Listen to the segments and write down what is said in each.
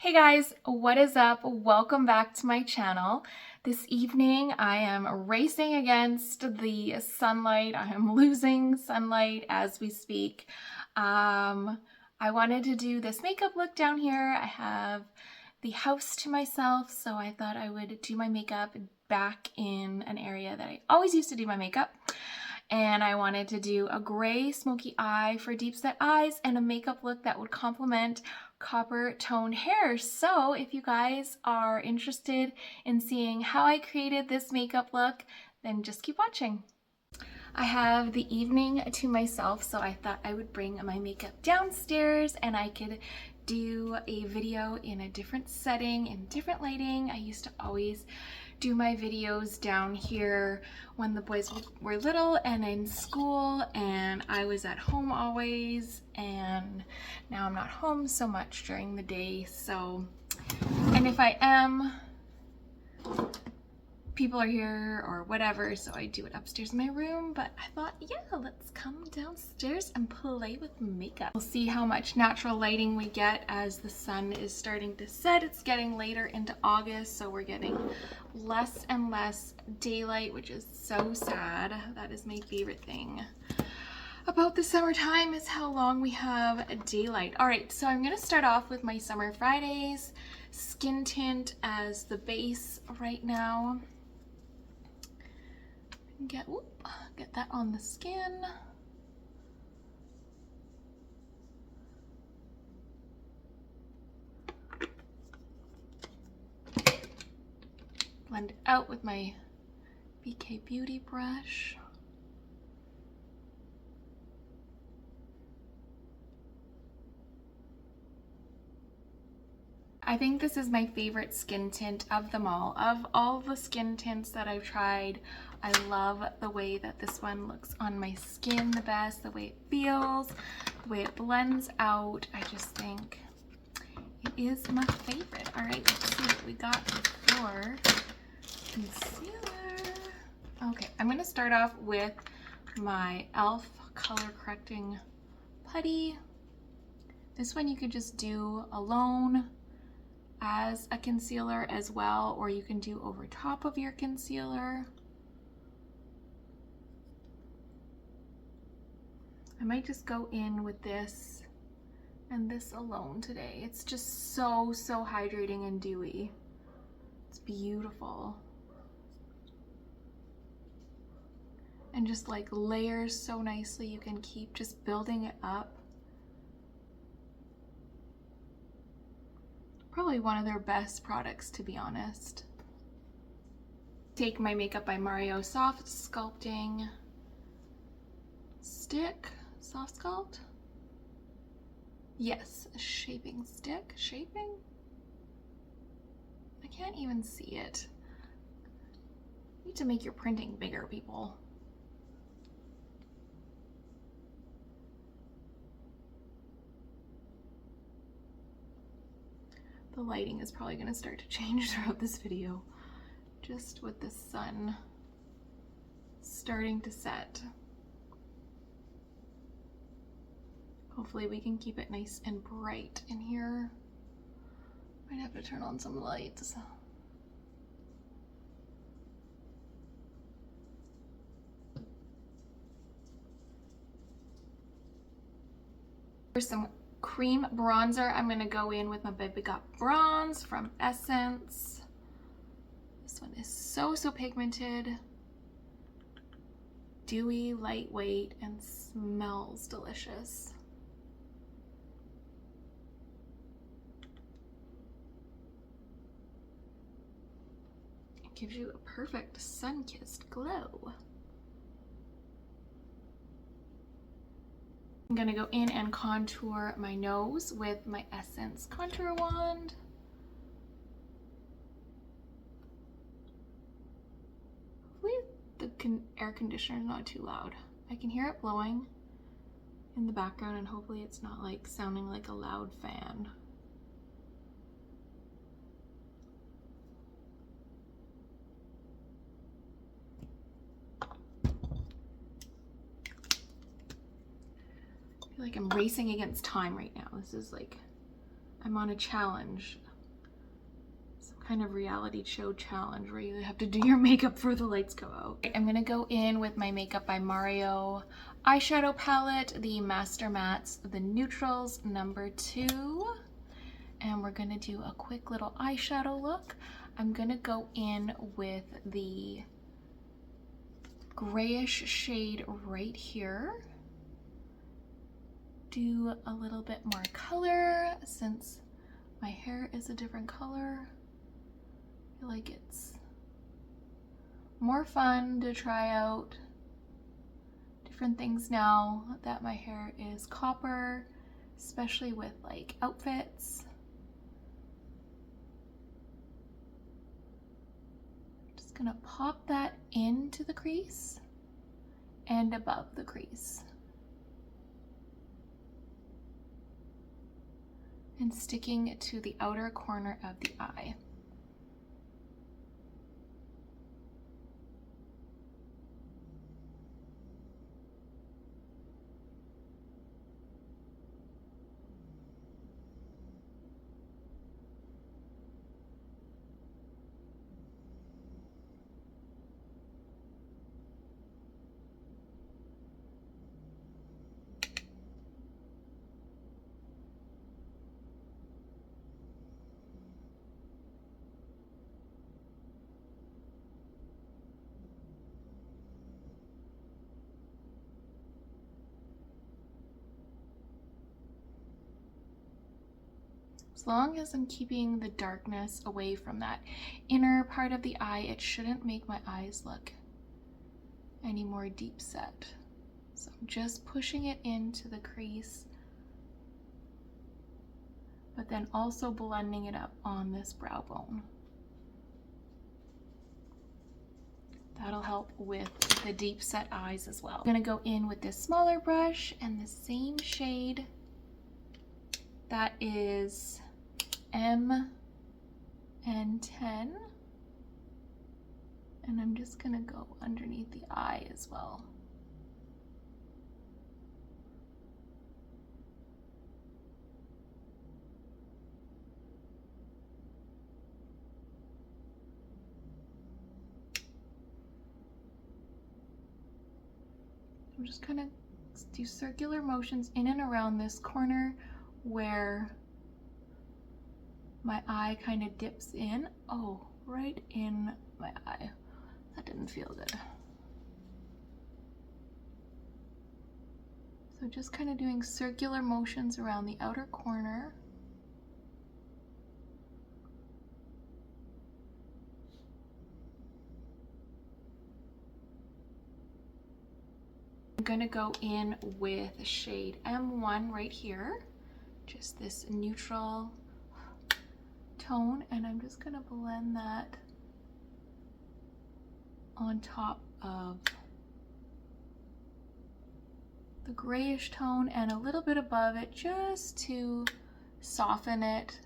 Hey guys, what is up? Welcome back to my channel. This evening I am racing against the sunlight. I am losing sunlight as we speak. I wanted to do this makeup look down here. I have the house to myself, so I thought I would do my makeup back in an area that I always used to do my makeup. And I wanted to do a gray smoky eye for deep set eyes and a makeup look that would complement copper toned hair. So if you guys are interested in seeing how I created this makeup look, then just keep watching. I have the evening to myself, so I thought I would bring my makeup downstairs and I could do a video in a different setting, in different lighting. I used to always do my videos down here when the boys were little and in school, and I was at home always, and now I'm not home so much during the day. So, and if I am, people are here or whatever, so I do it upstairs in my room. But I thought, yeah, let's come downstairs and play with makeup. We'll see how much natural lighting we get as the sun is starting to set. It's getting later into August, so we're getting less and less daylight, which is so sad. That is my favorite thing about the summertime, is how long we have daylight. All right, so I'm gonna start off with my Summer Fridays skin tint as the base right now. Get that on the skin. Blend it out with my BK Beauty brush. I think this is my favorite skin tint of them all. Of all the skin tints that I've tried, I love the way that this one looks on my skin the best, the way it feels, the way it blends out. I just think it is my favorite. All right, let's see what we got for concealer. Okay, I'm gonna start off with my e.l.f. color correcting putty. This one you could just do alone as a concealer as well, or you can do over top of your concealer. I might just go in with this and this alone today. It's just so hydrating and dewy. It's beautiful. And just like layers so nicely. You can keep just building it up. Probably one of their best products, to be honest. Take my Makeup by Mario Soft Sculpting Stick. Soft Sculpt? Yes, a shaping stick. Shaping? I can't even see it. You need to make your printing bigger, people. The lighting is probably going to start to change throughout this video, just with the sun starting to set. Hopefully we can keep it nice and bright in here. Might have to turn on some lights. For some cream bronzer, I'm gonna go in with my Baby Got Bronze from Essence. This one is so pigmented, dewy, lightweight, and smells delicious. It gives you a perfect sun-kissed glow. I'm gonna go in and contour my nose with my Essence contour wand. Hopefully the air conditioner is not too loud. I can hear it blowing in the background, and hopefully it's not like sounding like a loud fan. I feel like I'm racing against time right now. This is like, I'm on a challenge. kind of reality show challenge where you have to do your makeup before the lights go out. I'm gonna go in with my Makeup by Mario eyeshadow palette, the Master Mattes, the Neutrals #2. And we're gonna do a quick little eyeshadow look. I'm gonna go in with the grayish shade right here. Do a little bit more color since my hair is a different color. I feel like it's more fun to try out different things now that my hair is copper, especially with like outfits. Just gonna pop that into the crease and above the crease. And sticking to the outer corner of the eye. As long as I'm keeping the darkness away from that inner part of the eye, it shouldn't make my eyes look any more deep set. So I'm just pushing it into the crease, but then also blending it up on this brow bone. That'll help with the deep set eyes as well. I'm gonna go in with this smaller brush and the same shade. That is M and 10, and I'm just gonna go underneath the eye as well. I'm just gonna do circular motions in and around this corner where my eye kind of dips in. Oh, right in my eye. That didn't feel good. So just kind of doing circular motions around the outer corner. I'm gonna go in with shade M1 right here. Just this neutral tone, and I'm just gonna blend that on top of the grayish tone and a little bit above it just to soften it.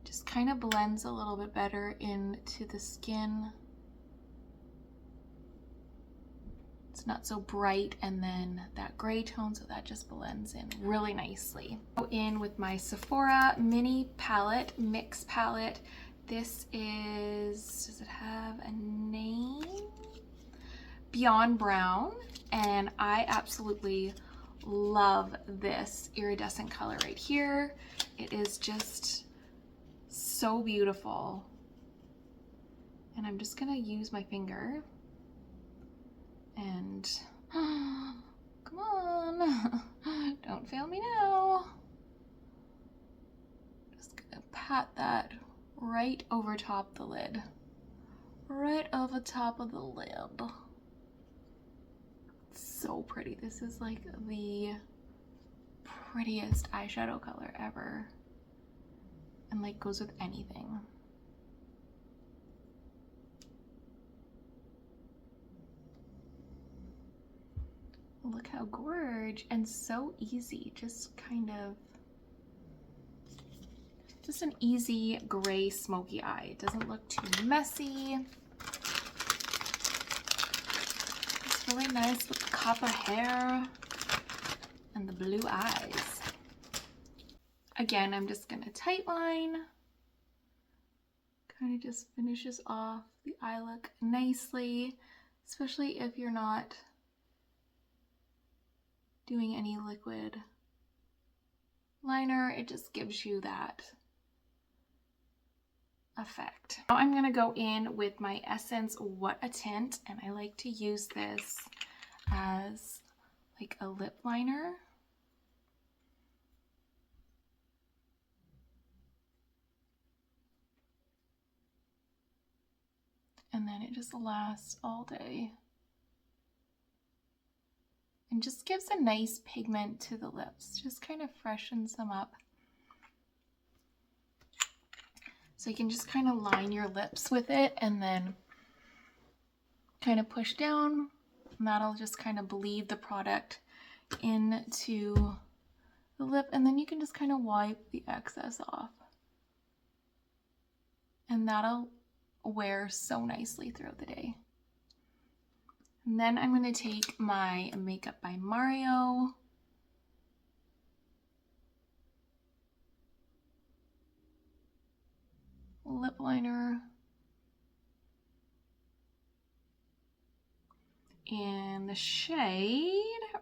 Just kind of blends a little bit better into the skin. It's not so bright, and then that gray tone, so that just blends in really nicely. Go in with my Sephora mini palette, mix palette. This is, does it have a name? Beyond Brown, and I absolutely love this iridescent color right here. It is just so beautiful. And I'm just gonna use my finger and come on, don't fail me now. Just gonna pat that right over top the lid, right over top of the lid. It's so pretty. This is like the prettiest eyeshadow color ever, and like goes with anything. Look how gorgeous, and so easy. Just kind of, just an easy gray smoky eye. It doesn't look too messy. It's really nice with the copper hair and the blue eyes. Again, I'm just gonna tightline. Kind of just finishes off the eye look nicely, especially if you're not doing any liquid liner. It just gives you that effect. Now I'm gonna go in with my Essence What a Tint, and I like to use this as like a lip liner. And then it just lasts all day. And just gives a nice pigment to the lips. Just kind of freshens them up. So you can just kind of line your lips with it and then kind of push down. And that'll just kind of bleed the product into the lip. And then you can just kind of wipe the excess off. And that'll wear so nicely throughout the day. And then I'm going to take my Makeup by Mario lip liner in the shade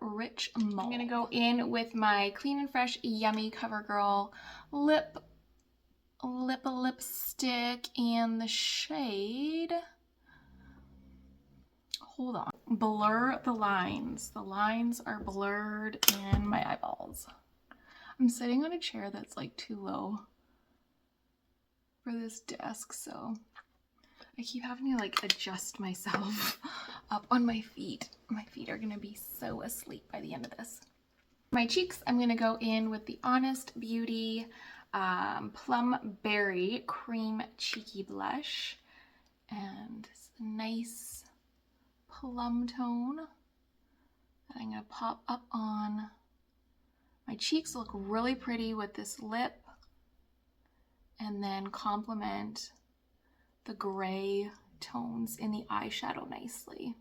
Rich Mauve. I'm going to go in with my Clean and Fresh Yummy CoverGirl lipstick and the shade, hold on, Blur the Lines. The lines are blurred in my eyeballs. I'm sitting on a chair that's like too low for this desk, so I keep having to like adjust myself up on my feet. My feet are gonna be so asleep by the end of this. My cheeks, I'm gonna go in with the Honest Beauty Plum Berry Cream Cheeky Blush, and it's a nice plum tone that I'm gonna pop up on my cheeks. Look really pretty with this lip, and then complement the gray tones in the eyeshadow nicely.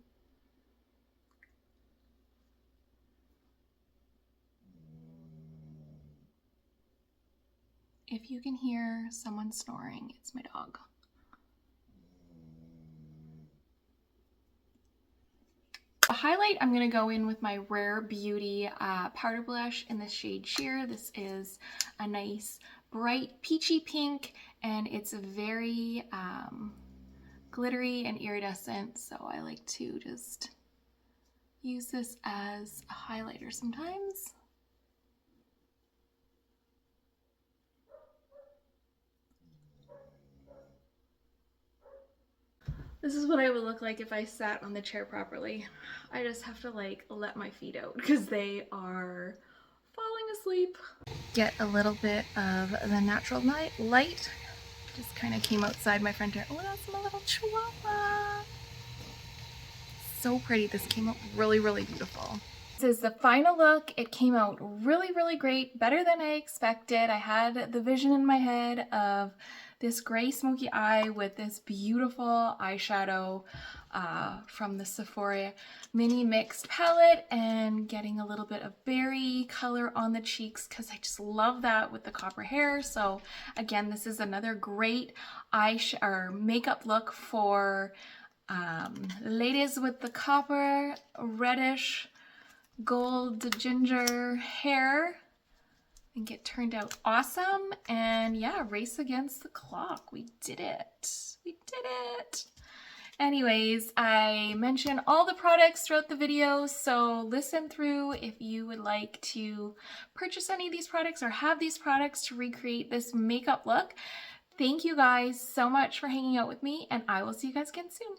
If you can hear someone snoring, it's my dog. A highlight, I'm going to go in with my Rare Beauty powder blush in the shade Sheer. This is a nice bright peachy pink, and it's very glittery and iridescent, so I like to just use this as a highlighter sometimes. This is what I would look like if I sat on the chair properly. I just have to like let my feet out because they are falling asleep. Get a little bit of the natural light. Just kind of came outside my front door. Oh, that's my little chihuahua. So pretty. This came out really, really beautiful. This is the final look. It came out really, really great. Better than I expected. I had the vision in my head of this gray smoky eye with this beautiful eyeshadow from the Sephora Mini Mix palette, and getting a little bit of berry color on the cheeks because I just love that with the copper hair. So again, this is another great makeup look for ladies with the copper, reddish, gold, ginger hair. I think it turned out awesome, and yeah, race against the clock. We did it. We did it. Anyways, I mentioned all the products throughout the video, so listen through if you would like to purchase any of these products or have these products to recreate this makeup look. Thank you guys so much for hanging out with me, and I will see you guys again soon.